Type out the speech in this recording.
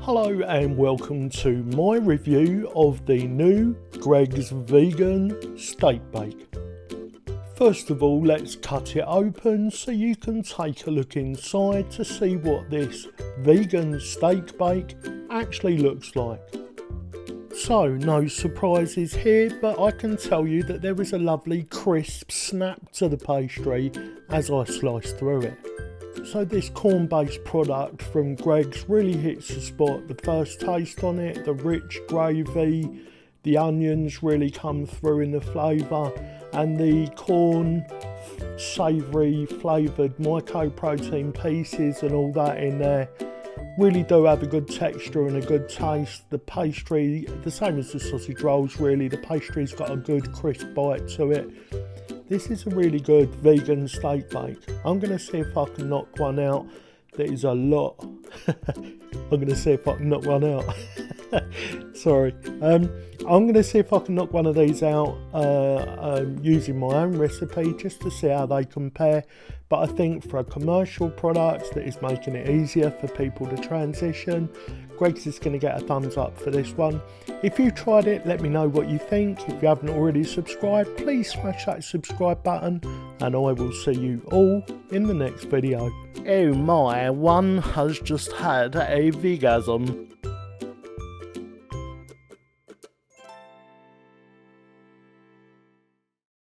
Hello and welcome to my review of the new Greggs Vegan Steak Bake. First of all, let's cut it open so you can take a look inside to see what this vegan steak bake actually looks like. So, no surprises here, but I can tell you that there is a lovely crisp snap to the pastry as I slice through it. So this corn-based product from Greggs really hits the spot. The first taste on it, the rich gravy, the onions really come through in the flavour, and the corn savoury flavoured mycoprotein pieces and all that in there really do have a good texture and a good taste. The pastry, the same as the sausage rolls really, the pastry's got a good crisp bite to it. This is a really good vegan steak bake. I'm going to see if I can knock one out that is a lot. I'm going to see if I can knock one out. Sorry. I'm going to see if I can knock one of these out using my own recipe just to see how they compare. But I think for a commercial product that is making it easier for people to transition, Greggs is going to get a thumbs up for this one. If you tried it, let me know what you think. If you haven't already subscribed, please smash that subscribe button and I will see you all in the next video. Oh my, one has just had a VGASM.